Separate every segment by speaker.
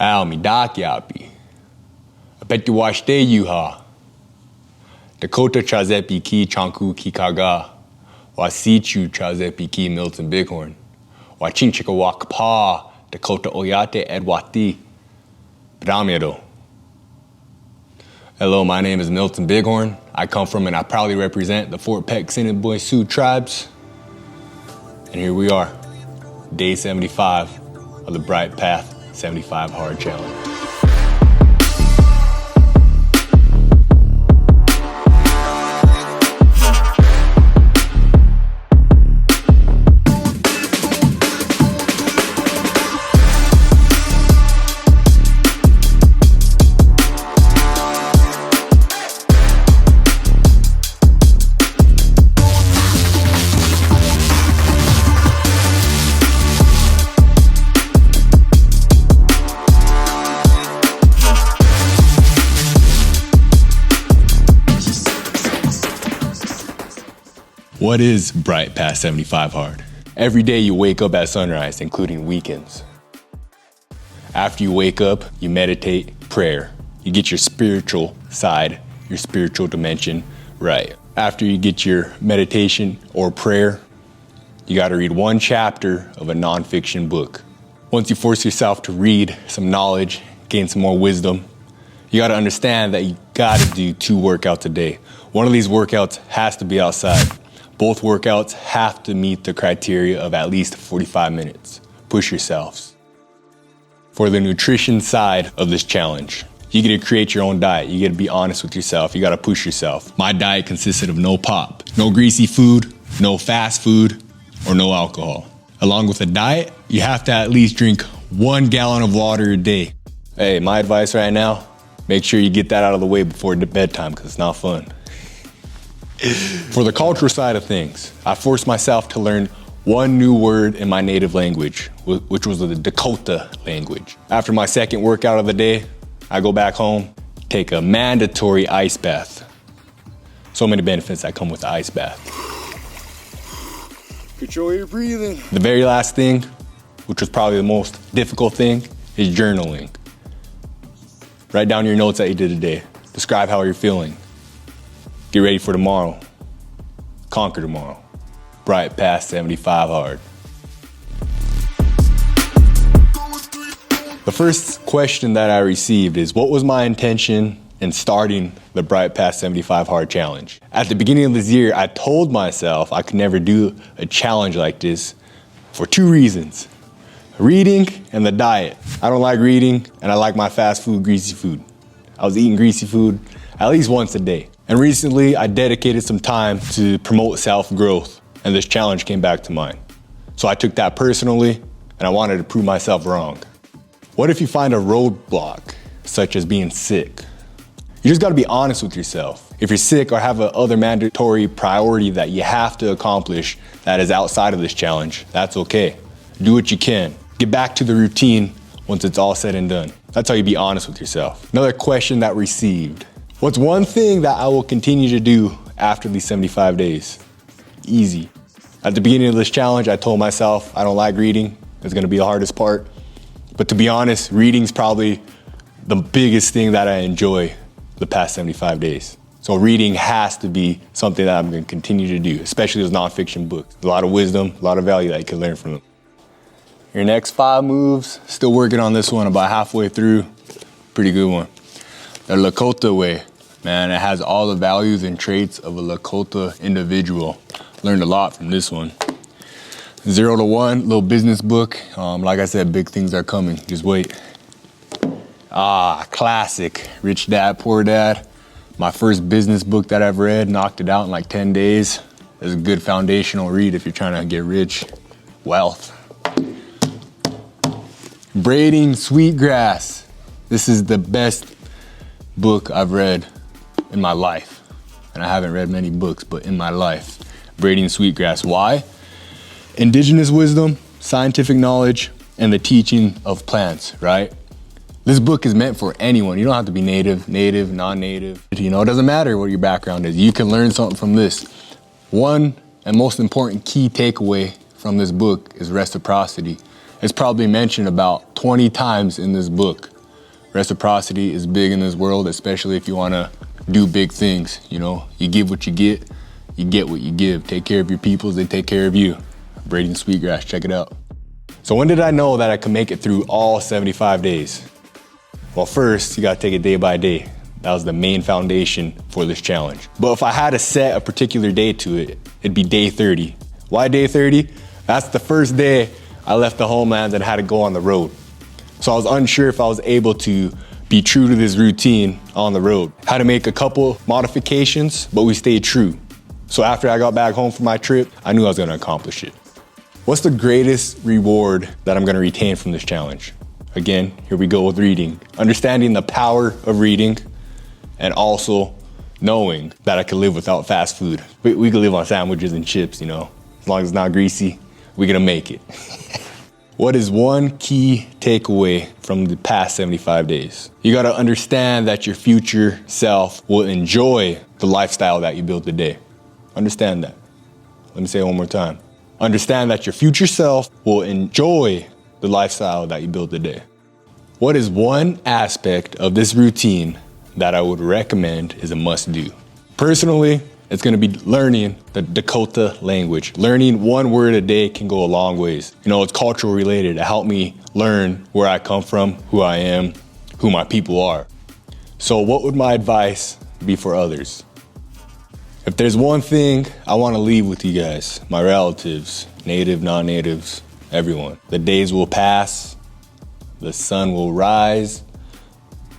Speaker 1: Al mi dakyapi. Apetuashte yuha. Dakota chazepi ki chanku ki kaga. Wasichu chazepi ki Milton Bighorn. Wachinchika wakpa. Dakota oyate edwati. Bramiedo. Hello, my name is Milton Bighorn. I come from and I proudly represent the Fort Peck Assiniboine Sioux tribes. And here we are, day 75 of the Bright Path 75 Hard Challenge. What is Bright Path 75 Hard? Every day you wake up at sunrise, including weekends. After you wake up, you meditate, prayer. You get your spiritual side, your spiritual dimension right. After you get your meditation or prayer, you gotta read one chapter of a nonfiction book. Once you force yourself to read some knowledge, gain some more wisdom, you gotta understand that you gotta do 2 workouts a day. One of these workouts has to be outside. Both workouts have to meet the criteria of at least 45 minutes. Push yourselves. For the nutrition side of this challenge, you get to create your own diet. You get to be honest with yourself. You got to push yourself. My diet consisted of no pop, no greasy food, no fast food, or no alcohol. Along with a diet, you have to at least drink 1 gallon of water a day. Hey, my advice right now, make sure you get that out of the way before bedtime because it's not fun. For the cultural side of things, I forced myself to learn 1 new word in my native language, which was the Dakota language. After my second workout of the day, I go back home, take a mandatory ice bath. So many benefits that come with the ice bath.
Speaker 2: Control your breathing.
Speaker 1: The very last thing, which was probably the most difficult thing, is journaling. Write down your notes that you did today. Describe how you're feeling. Get ready for tomorrow. Conquer tomorrow. Bright Path 75 Hard. The first question that I received is, what was my intention in starting the Bright Path 75 Hard Challenge? At the beginning of this year, I told myself I could never do a challenge like this for 2 reasons. Reading and the diet. I don't like reading and I like my fast food, greasy food. I was eating greasy food at least once a day. And recently, I dedicated some time to promote self-growth, and this challenge came back to mind. So I took that personally, and I wanted to prove myself wrong. What if you find a roadblock, such as being sick? You just gotta be honest with yourself. If you're sick or have a other mandatory priority that you have to accomplish that is outside of this challenge, that's okay. Do what you can. Get back to the routine once it's all said and done. That's how you be honest with yourself. Another question that received. What's one thing that I will continue to do after these 75 days? Easy. At the beginning of this challenge, I told myself I don't like reading. It's gonna be the hardest part. But to be honest, reading's probably the biggest thing that I enjoy the past 75 days. So reading has to be something that I'm gonna continue to do, especially those nonfiction books. A lot of wisdom, a lot of value that you can learn from them. Your next 5 moves, still working on this one, about halfway through. Pretty good one. The Lakota way. Man, it has all the values and traits of a Lakota individual. Learned a lot from this one. 0 to 1, little business book. Like I said, big things are coming. Just wait. Classic. Rich Dad, Poor Dad. My first business book that I've read, knocked it out in like 10 days. It's a good foundational read if you're trying to get rich. Wealth. Braiding Sweetgrass. This is the best book I've read in my life. And I haven't read many books, but in my life. Braiding Sweetgrass. Why? Indigenous wisdom, scientific knowledge, and the teaching of plants, right? This book is meant for anyone. You don't have to be native, non-native. You know, it doesn't matter what your background is. You can learn something from this. One and most important key takeaway from this book is reciprocity. It's probably mentioned about 20 times in this book. Reciprocity is big in this world, especially if you want to do big things. You know, you give what you get what you give. Take care of your peoples, they take care of you. Braiding sweetgrass, check it out. So when did I know that I could make it through all 75 days? Well, first, you gotta take it day by day. That was the main foundation for this challenge. But if I had to set a particular day to it, it'd be day 30. Why day 30? That's the first day I left the homeland and had to go on the road. So I was unsure if I was able to be true to this routine on the road. Had to make a couple modifications, but we stayed true. So after I got back home from my trip, I knew I was gonna accomplish it. What's the greatest reward that I'm gonna retain from this challenge? Again, here we go with reading. Understanding the power of reading and also knowing that I can live without fast food. We can live on sandwiches and chips, you know. As long as it's not greasy, we're gonna make it. What is one key takeaway from the past 75 days? You gotta understand that your future self will enjoy the lifestyle that you built today. Understand that. Let me say it one more time. Understand that your future self will enjoy the lifestyle that you built today. What is one aspect of this routine that I would recommend is a must do? Personally, it's gonna be learning the Dakota language. Learning one word a day can go a long ways. You know, it's cultural related. It helped me learn where I come from, who I am, who my people are. So what would my advice be for others? If there's one thing I wanna leave with you guys, my relatives, native, non-natives, everyone, the days will pass, the sun will rise,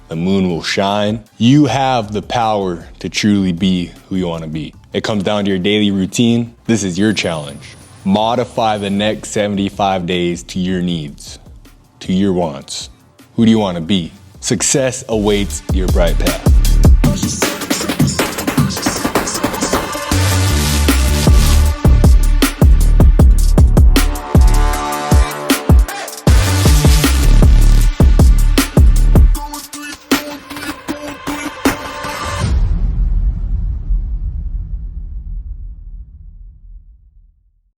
Speaker 1: the moon will shine. You have the power to truly be who you wanna be. It comes down to your daily routine. This is your challenge. Modify the next 75 days to your needs, to your wants. Who do you wanna be? Success awaits your bright path.